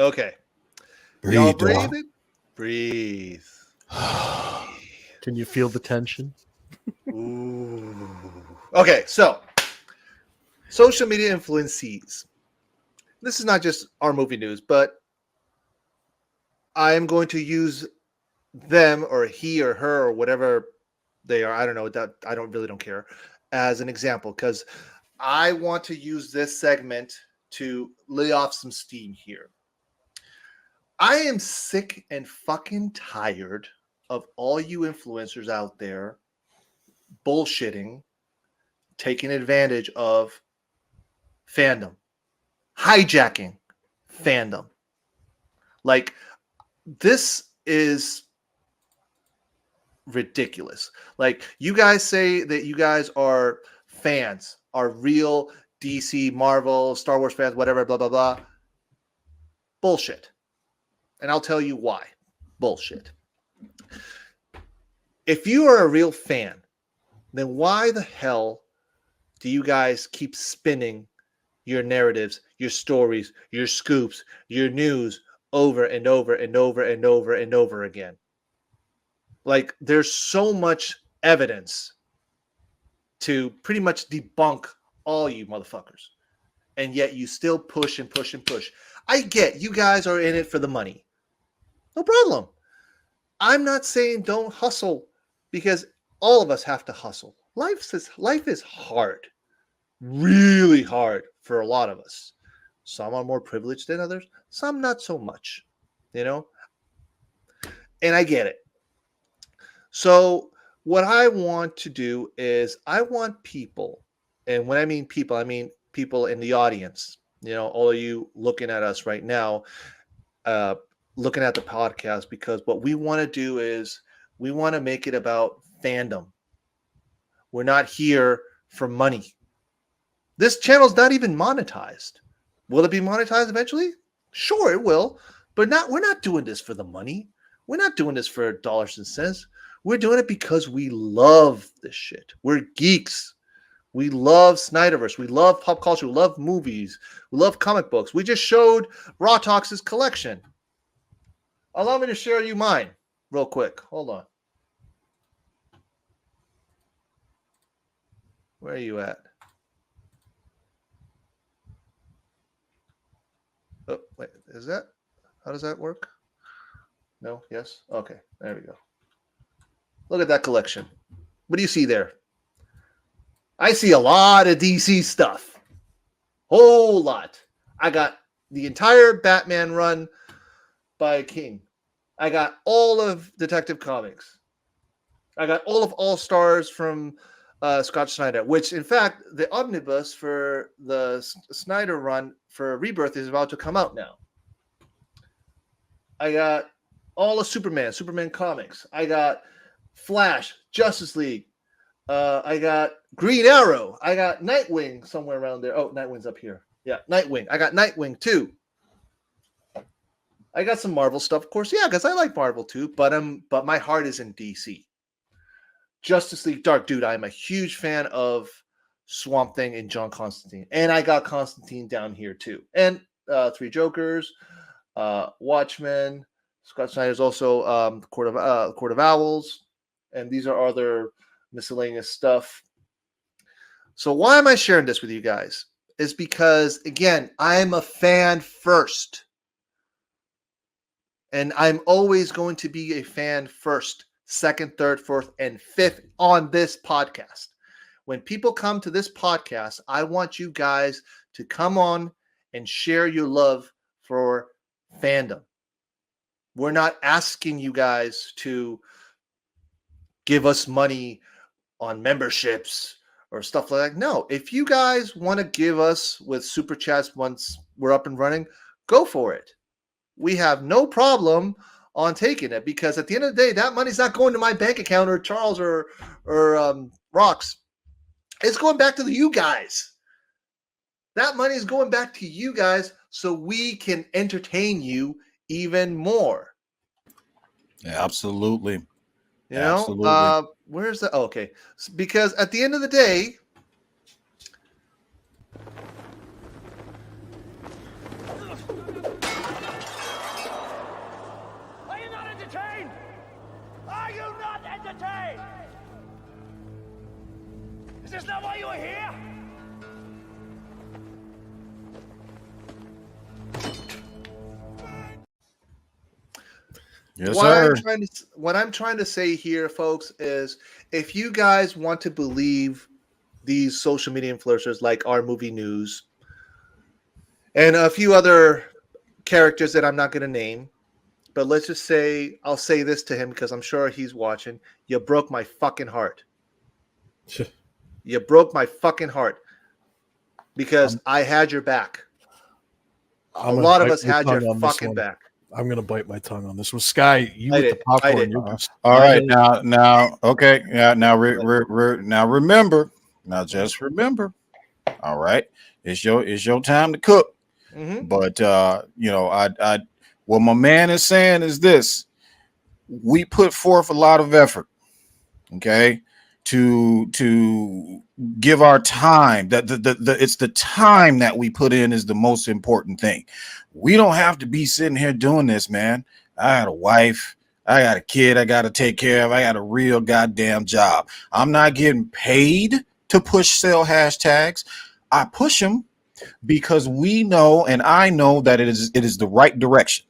Okay. Y'all breathing? Breathe. Can you feel the tension? Ooh. Okay, so social media influencees. This is not just our movie news, but I am going to use them or he or her or whatever they are. I don't know. That I don't care as an example because I want to use this segment to lay off some steam here. I am sick and fucking tired of all you influencers out there bullshitting, taking advantage of fandom, hijacking fandom. Like, this is ridiculous. Like, you guys say that you guys are fans, are real DC, Marvel, Star Wars fans, whatever, blah, blah, blah. Bullshit. And I'll tell you why. Bullshit. If you are a real fan, then why the hell do you guys keep spinning your narratives, your stories, your scoops, your news over and over and over and over and over again? Like, there's so much evidence to pretty much debunk all you motherfuckers. And yet you still push and push and push. I get you guys are in it for the money. No problem. I'm not saying don't hustle because all of us have to hustle. Life is hard. Really hard for a lot of us. Some are more privileged than others. Some not so much. You know? And I get it. So what I want to do is I want people, and when I mean people in the audience, you know, all of you looking at us right now, looking at the podcast, because what we want to do is we want to make it about fandom. We're not here for money. This channel's not even monetized. Will it be monetized eventually? Sure, it will. But we're not doing this for the money. We're not doing this for dollars and cents. We're doing it because we love this shit. We're geeks. We love Snyderverse. We love pop culture. We love movies. We love comic books. We just showed Raw Talks' collection. Allow me to share you mine real quick. Hold on. Where are you at? Oh, wait, is that? How does that work? No? Yes? Okay, there we go. Look at that collection. What do you see there? I see a lot of DC stuff. Whole lot. I got the entire Batman run by King. I got all of Detective Comics. I got all of All Stars from Scott Snyder, which, in fact, the omnibus for the Snyder run for Rebirth is about to come out now. I got all of Superman comics. I got Flash, Justice League. I got Green Arrow. I got Nightwing somewhere around there. Oh, Nightwing's up here. Yeah, Nightwing. I got Nightwing too. I got some Marvel stuff, of course. Yeah, because I like Marvel too. But my heart is in DC. Justice League Dark, dude. I'm a huge fan of Swamp Thing and John Constantine, and I got Constantine down here too, and Three Jokers, Watchmen. Scott Snyder's also Court of Owls, and these are other miscellaneous stuff. So why am I sharing this with you guys? Is because, again, I'm a fan first. And I'm always going to be a fan first, second, third, fourth, and fifth on this podcast. When people come to this podcast, I want you guys to come on and share your love for fandom. We're not asking you guys to give us money on memberships or stuff like that. No, if you guys want to give us with super chats once we're up and running, go for it. We have no problem on taking it, because at the end of the day, that money's not going to my bank account or Charles or Rox. It's going back to you guys. That money is going back to you guys so we can entertain you even more. Yeah, absolutely. You know, where's the? Oh, okay, because at the end of the day, Is this not why you were here? Yes, what sir. what I'm trying to say here, folks, is if you guys want to believe these social media influencers like our movie news and a few other characters that I'm not going to name, but let's just say I'll say this to him because I'm sure he's watching. You broke my fucking heart. You broke my fucking heart because I had your back. A lot of us had your fucking back. I'm gonna bite my tongue on this one. Sky, you I with the did. popcorn. You're just All right, now, okay, yeah, now, now remember, now just remember, all right, it's your time to cook. But you know, what my man is saying is this: we put forth a lot of effort, okay, to give our time. That it's the time that we put in is the most important thing. We don't have to be sitting here doing this, man. I got a wife, I got a kid I got to take care of. I got a real goddamn job. I'm not getting paid to push sell hashtags. I push them because we know, and I know that it is the right direction.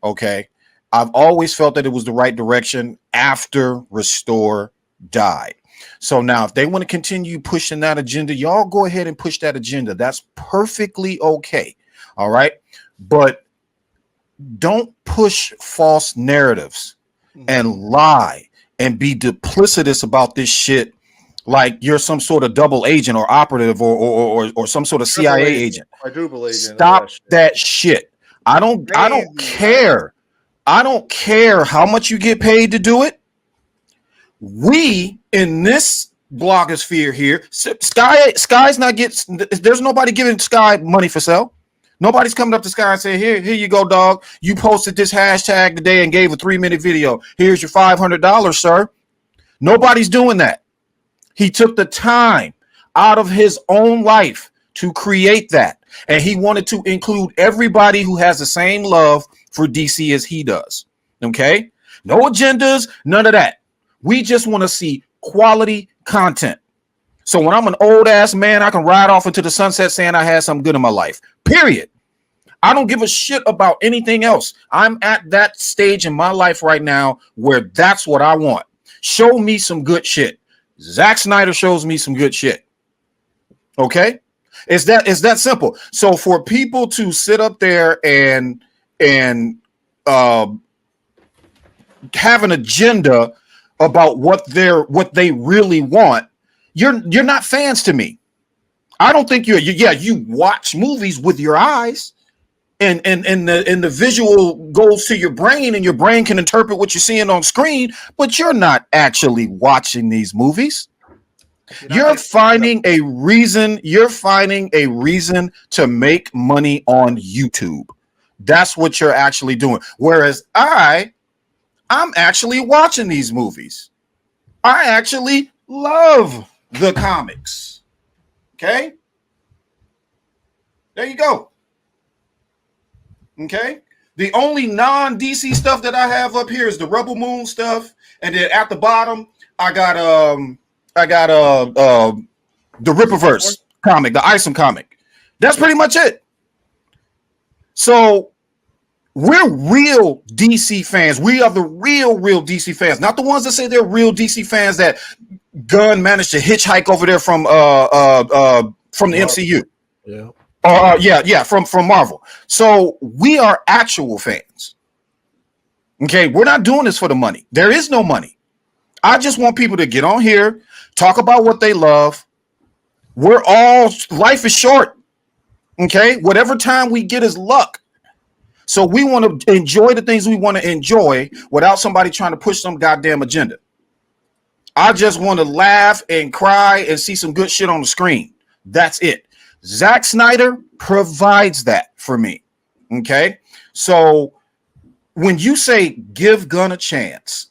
Okay. I've always felt that it was the right direction after Restore died. So now if they want to continue pushing that agenda, y'all go ahead and push that agenda. That's perfectly okay. All right. But don't push false narratives and lie and be duplicitous about this shit like you're some sort of double agent or operative or some sort of CIA agent. Quadruple agent. Stop that shit. I don't care. I don't care how much you get paid to do it. We in this blogosphere here, Sky's not there's nobody giving Sky money for sale. Nobody's coming up to Sky and saying, here you go, dog. You posted this hashtag today and gave a 3-minute video. Here's your $500, sir. Nobody's doing that. He took the time out of his own life to create that. And he wanted to include everybody who has the same love for DC as he does. Okay? No agendas, none of that. We just want to see quality content. So when I'm an old ass man, I can ride off into the sunset saying I had something good in my life. Period. I don't give a shit about anything else. I'm at that stage in my life right now where that's what I want. Show me some good shit. Zack Snyder shows me some good shit. Okay? It's that simple. So for people to sit up there and have an agenda about what they really want, you're not fans to me. I don't think you watch movies with your eyes and the visual goes to your brain and your brain can interpret what you're seeing on screen, but you're not actually watching these movies. You're finding a reason to make money on YouTube. That's what you're actually doing. Whereas I'm actually watching these movies. I actually love the comics. Okay? There you go. Okay? The only non-DC stuff that I have up here is the Rebel Moon stuff, and then at the bottom I got the Rippaverse comic, the Isom comic. That's pretty much it. So we're real DC fans. We are the real DC fans, not the ones that say they're real DC fans that Gunn managed to hitchhike over there from the MCU. Yeah. From Marvel. So we are actual fans. Okay, we're not doing this for the money. There is no money. I just want people to get on here, talk about what they love. Life is short. Okay, whatever time we get is luck. So we want to enjoy the things we want to enjoy without somebody trying to push some goddamn agenda. I just want to laugh and cry and see some good shit on the screen. That's it. Zack Snyder provides that for me. Okay. So when you say give Gunn a chance,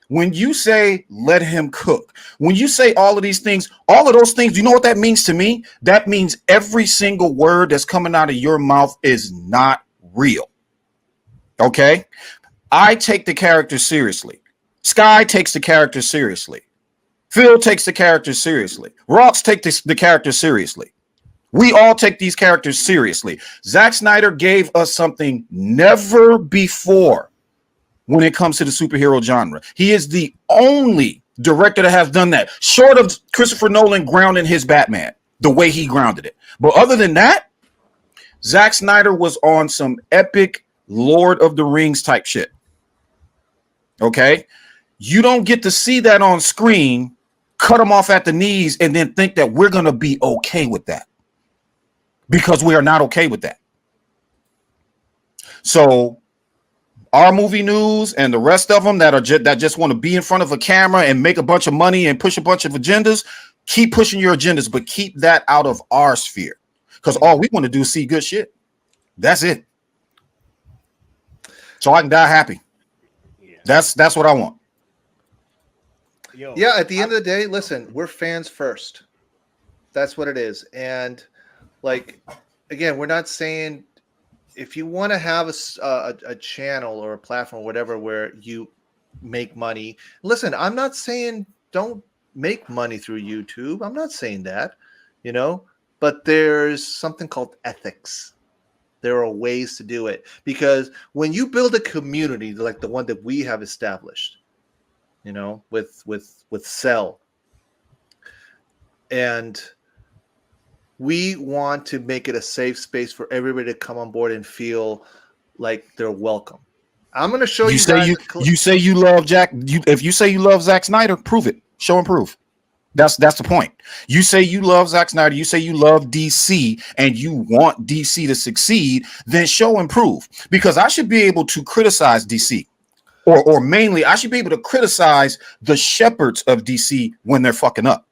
when you say let him cook, when you say all of these things, all of those things, you know what that means to me? That means every single word that's coming out of your mouth is not real. Okay. I take the character seriously. Sky takes the character seriously. Phil takes the characters seriously. Ross takes the characters seriously. We all take these characters seriously. Zack Snyder gave us something never before when it comes to the superhero genre. He is the only director that has done that, short of Christopher Nolan grounding his Batman the way he grounded it. But other than that, Zack Snyder was on some epic Lord of the Rings type shit. Okay? You don't get to see that on screen, cut them off at the knees, and then think that we're going to be okay with that. Because we are not okay with that. So our movie news and the rest of them that just want to be in front of a camera and make a bunch of money and push a bunch of agendas, keep pushing your agendas, but keep that out of our sphere. Because all we want to do is see good shit. That's it. So I can die happy. Yeah. That's what I want. Yeah, at the end of the day, listen, we're fans first. That's what it is. And like, again, we're not saying if you want to have a channel or a platform or whatever where you make money, listen, I'm not saying don't make money through YouTube. I'm not saying that, but there's something called ethics. There are ways to do it, because when you build a community like the one that we have established, with Cell, and we want to make it a safe space for everybody to come on board and feel like they're welcome. I'm going to show you guys. You say you love Jack. If you say you love Zack Snyder, prove it. Show and prove. That's the point. You say you love Zack Snyder. You say you love DC and you want DC to succeed. Then show and prove. Because I should be able to criticize DC, or mainly I should be able to criticize the shepherds of DC when they're fucking up.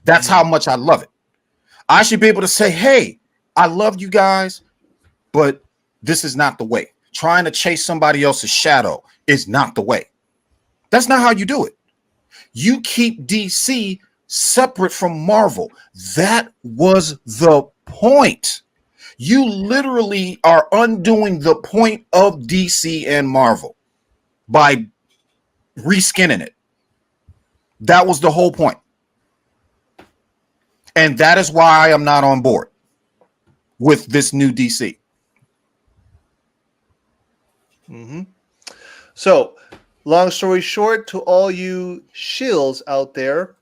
That's how much I love it. I should be able to say, hey, I love you guys, but this is not the way. Trying to chase somebody else's shadow is not the way. That's not how you do it. You keep DC separate from Marvel. That was the point. You literally are undoing the point of DC and Marvel by reskinning it. That was the whole point. And that is why I am not on board with this new DC. Mm-hmm. So, long story short, to all you shills out there,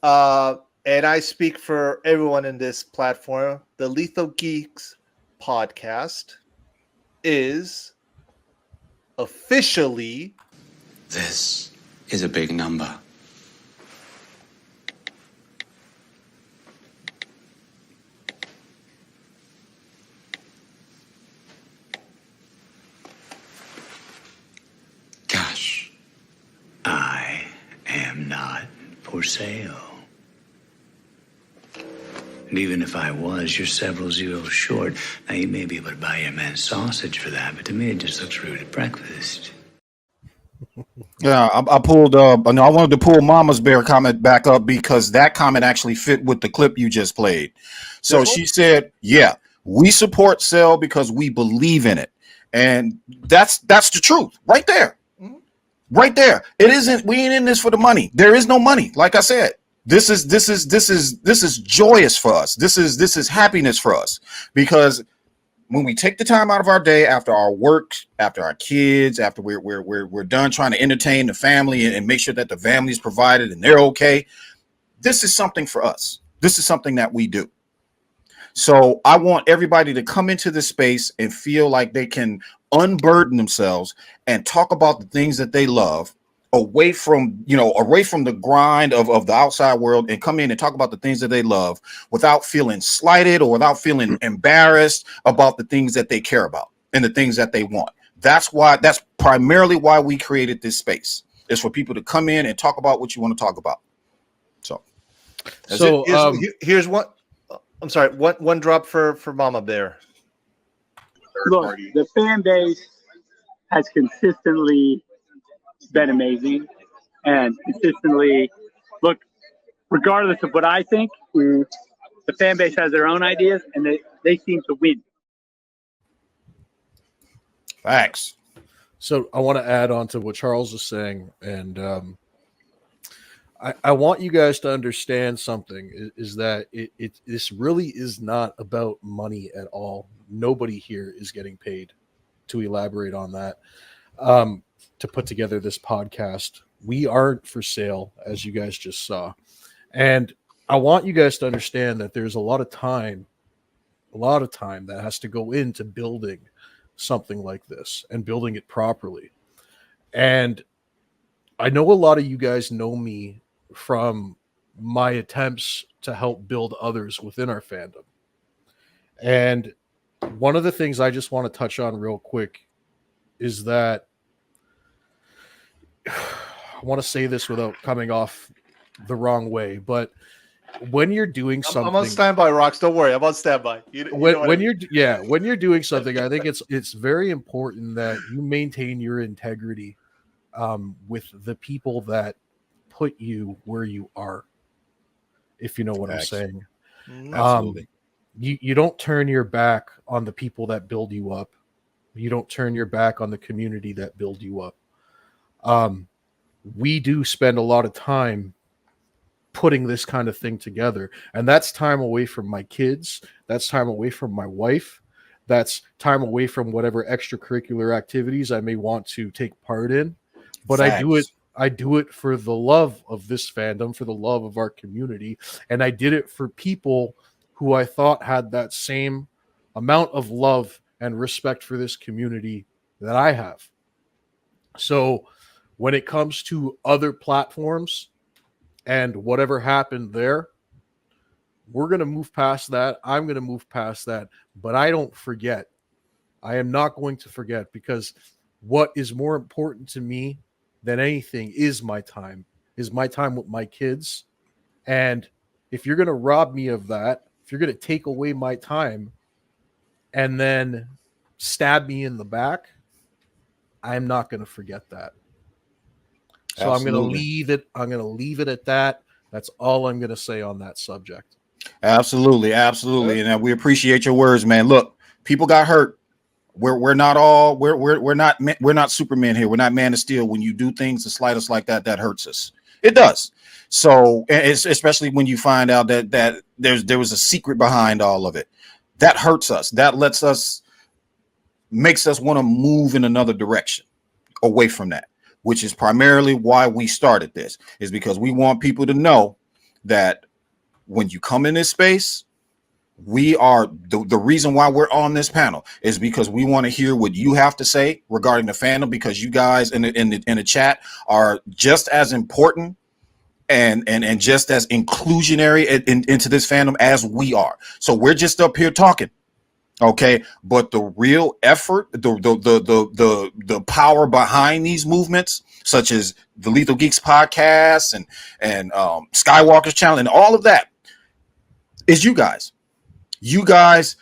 and I speak for everyone in this platform, the Lethal Geeks podcast is officially... This is a big number. Gosh, I am not for sale. And even if I was, you're several zeros short. Now, you may be able to buy your man sausage for that, but to me, it just looks rude at breakfast. Yeah, I pulled I wanted to pull Mama's Bear comment back up because that comment actually fit with the clip you just played. So she said, yeah, we support Cell because we believe in it. And that's the truth right there. Right there. It isn't, we ain't in this for the money. There is no money. Like I said, this is joyous for us. This is happiness for us, because when we take the time out of our day after our work, after our kids, after we're done trying to entertain the family and make sure that the family is provided and they're okay, this is something for us. This is something that we do. So I want everybody to come into this space and feel like they can unburden themselves and talk about the things that they love, away from the grind of the outside world, and come in and talk about the things that they love without feeling slighted or without feeling embarrassed about the things that they care about and the things that they want. That's primarily why we created this space. It's for people to come in and talk about what you want to talk about. Here's what I'm sorry, one drop for Mama Bear. Look, the fan base has consistently been amazing, and consistently, look, regardless of what I think, the fan base has their own ideas, and they seem to win. Facts. So I want to add on to what Charles is saying, and I want you guys to understand something is that this really is not about money at all. Nobody here is getting paid to elaborate on that, to put together this podcast. We aren't for sale, as you guys just saw. And I want you guys to understand that there's a lot of time that has to go into building something like this and building it properly. And I know a lot of you guys know me from my attempts to help build others within our fandom. And one of the things I just want to touch on real quick is that I want to say this without coming off the wrong way, but when you're doing something, I'm on standby, Rocks. Don't worry, I'm on standby. When you're doing something, I think it's very important that you maintain your integrity with the people that put you where you are, if you know what I'm saying. Absolutely. You don't turn your back on the people that build you up. You don't turn your back on the community that build you up. We do spend a lot of time putting this kind of thing together, and that's time away from my kids, that's time away from my wife, that's time away from whatever extracurricular activities I may want to take part in. But Facts. I do it for the love of this fandom, for the love of our community, and I did it for people who I thought had that same amount of love and respect for this community that I have. So when it comes to other platforms and whatever happened there, we're going to move past that. I'm going to move past that, but I don't forget. I am not going to forget, because what is more important to me than anything is my time with my kids. And if you're going to rob me of that, if you're going to take away my time and then stab me in the back, I'm not going to forget that. So I'm going to leave it at that. That's all I'm going to say on that subject. Absolutely. And we appreciate your words, man. Look, people got hurt. We're not Superman here. We're not Man of Steel. When you do things to slight us like that, that hurts us. It does. So it's especially when you find out that there was a secret behind all of it. That hurts us. That makes us want to move in another direction away from that, which is primarily why we started this, is because we want people to know that when you come in this space, we are the reason why we're on this panel is because we want to hear what you have to say regarding the fandom, because you guys in the chat are just as important and just as inclusionary into this fandom as we are. So we're just up here talking. Okay, but the real effort, the power behind these movements, such as the Lethal Geeks podcast and Skywalker's channel and all of that, is you guys. You guys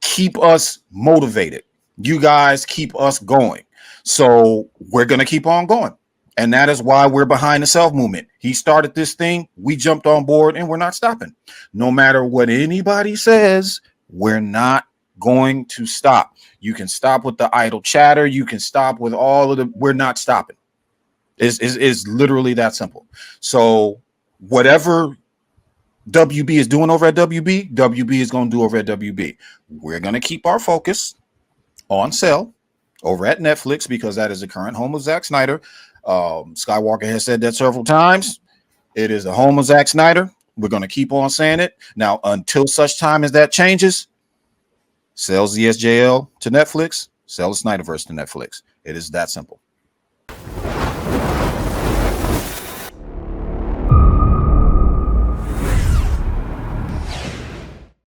keep us motivated. You guys keep us going. So we're gonna keep on going, and that is why we're behind the Self movement. He started this thing, we jumped on board, and we're not stopping. No matter what anybody says, we're not going to stop. You can stop with the idle chatter. You can stop with all of the. We're not stopping. It's literally that simple. So whatever WB is doing over at WB is going to do over at WB. We're going to keep our focus on Cell over at Netflix, because that is the current home of Zack Snyder. Skywalker has said that several times. It is the home of Zack Snyder. We're going to keep on saying it. Now, until such time as that changes, Sellzsjl to Netflix, Sellsnyderverse to Netflix. It is that simple.